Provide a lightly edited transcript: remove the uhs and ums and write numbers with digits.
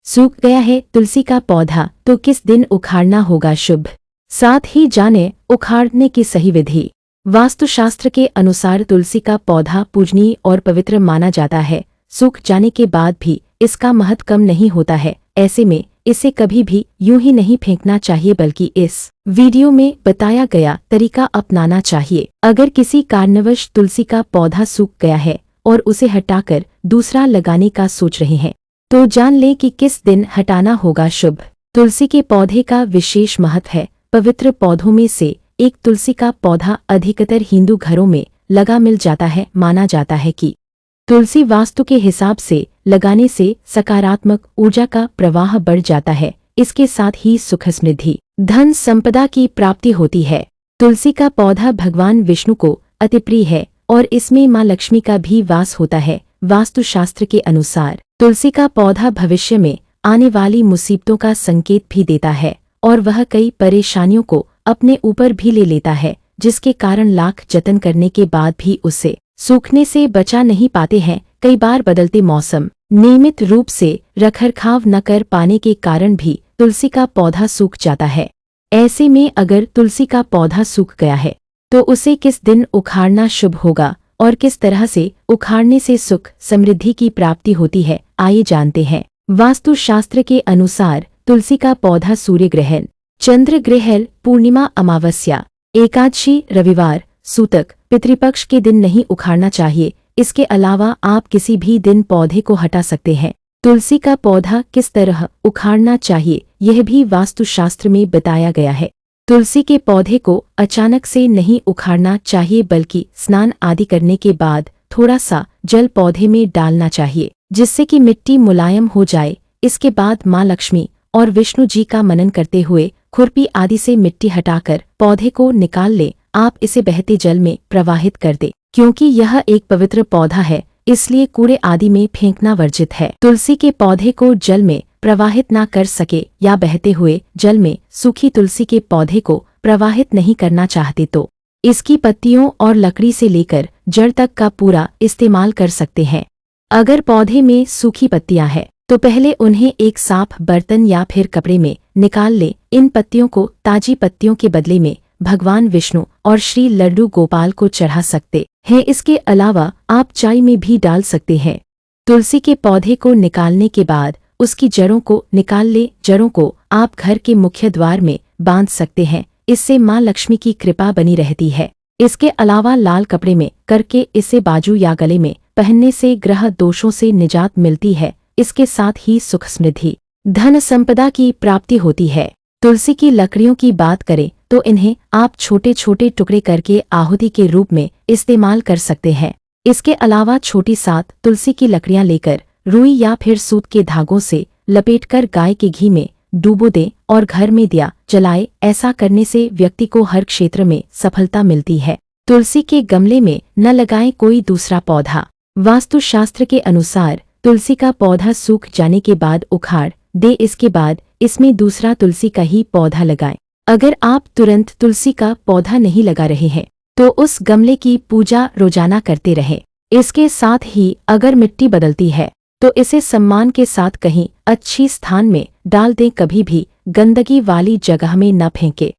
सूख गया है तुलसी का पौधा तो किस दिन उखाड़ना होगा शुभ। साथ ही जाने उखाड़ने की सही विधि। वास्तुशास्त्र के अनुसार तुलसी का पौधा पूजनीय और पवित्र माना जाता है। सूख जाने के बाद भी इसका महत्व कम नहीं होता है। ऐसे में इसे कभी भी यूं ही नहीं फेंकना चाहिए बल्कि इस वीडियो में बताया गया तरीका अपनाना चाहिए। अगर किसी कारणवश तुलसी का पौधा सूख गया है और उसे हटाकर दूसरा लगाने का सोच रहे हैं तो जान लें कि किस दिन हटाना होगा शुभ। तुलसी के पौधे का विशेष महत्व है। पवित्र पौधों में से एक तुलसी का पौधा अधिकतर हिंदू घरों में लगा मिल जाता है। माना जाता है कि तुलसी वास्तु के हिसाब से लगाने से सकारात्मक ऊर्जा का प्रवाह बढ़ जाता है। इसके साथ ही सुख समृद्धि धन संपदा की प्राप्ति होती है। तुलसी का पौधा भगवान विष्णु को अति प्रिय है और इसमें मां लक्ष्मी का भी वास होता है। वास्तुशास्त्र के अनुसार तुलसी का पौधा भविष्य में आने वाली मुसीबतों का संकेत भी देता है और वह कई परेशानियों को अपने ऊपर भी ले लेता है, जिसके कारण लाख जतन करने के बाद भी उसे सूखने से बचा नहीं पाते हैं। कई बार बदलते मौसम, नियमित रूप से रखरखाव न कर पाने के कारण भी तुलसी का पौधा सूख जाता है। ऐसे में अगर तुलसी का पौधा सूख गया है तो उसे किस दिन उखाड़ना शुभ होगा और किस तरह से उखाड़ने से सुख समृद्धि की प्राप्ति होती है, आइए जानते हैं। वास्तुशास्त्र के अनुसार तुलसी का पौधा सूर्य ग्रहण, चंद्र ग्रहण, पूर्णिमा, अमावस्या, एकादशी, रविवार, सूतक, पितृपक्ष के दिन नहीं उखाड़ना चाहिए। इसके अलावा आप किसी भी दिन पौधे को हटा सकते हैं। तुलसी का पौधा किस तरह उखाड़ना चाहिए यह भी वास्तुशास्त्र में बताया गया है। तुलसी के पौधे को अचानक से नहीं उखाड़ना चाहिए बल्कि स्नान आदि करने के बाद थोड़ा सा जल पौधे में डालना चाहिए जिससे कि मिट्टी मुलायम हो जाए। इसके बाद मां लक्ष्मी और विष्णु जी का मनन करते हुए खुरपी आदि से मिट्टी हटाकर पौधे को निकाल ले। आप इसे बहते जल में प्रवाहित कर दे क्योंकि यह एक पवित्र पौधा है, इसलिए कूड़े आदि में फेंकना वर्जित है। तुलसी के पौधे को जल में प्रवाहित ना कर सके या बहते हुए जल में सूखी तुलसी के पौधे को प्रवाहित नहीं करना चाहते तो इसकी पत्तियों और लकड़ी से लेकर जड़ तक का पूरा इस्तेमाल कर सकते हैं। अगर पौधे में सूखी पत्तियां हैं तो पहले उन्हें एक साफ बर्तन या फिर कपड़े में निकाल ले। इन पत्तियों को ताजी पत्तियों के बदले में भगवान विष्णु और श्री लड्डू गोपाल को चढ़ा सकते हैं। इसके अलावा आप चाय में भी डाल सकते हैं। तुलसी के पौधे को निकालने के बाद उसकी जड़ों को निकाल ले। जड़ों को आप घर के मुख्य द्वार में बांध सकते हैं, इससे मां लक्ष्मी की कृपा बनी रहती है। इसके अलावा लाल कपड़े में करके इसे बाजू या गले में पहनने से ग्रह दोषों से निजात मिलती है। इसके साथ ही सुख समृद्धि धन संपदा की प्राप्ति होती है। तुलसी की लकड़ियों की बात करें तो इन्हें आप छोटे छोटे टुकड़े करके आहुति के रूप में इस्तेमाल कर सकते हैं। इसके अलावा छोटी 7 तुलसी की लकड़ियां लेकर रुई या फिर सूत के धागों से लपेटकर गाय के घी में डूबो दें और घर में दिया जलाए। ऐसा करने से व्यक्ति को हर क्षेत्र में सफलता मिलती है। तुलसी के गमले में न लगाएं कोई दूसरा पौधा। वास्तुशास्त्र के अनुसार तुलसी का पौधा सूख जाने के बाद उखाड़ दे। इसके बाद इसमें दूसरा तुलसी का ही पौधा लगाएं। अगर आप तुरंत तुलसी का पौधा नहीं लगा रहे हैं तो उस गमले की पूजा रोजाना करते रहें। इसके साथ ही अगर मिट्टी बदलती है तो इसे सम्मान के साथ कहीं अच्छी स्थान में डाल दें। कभी भी गंदगी वाली जगह में न फेंके।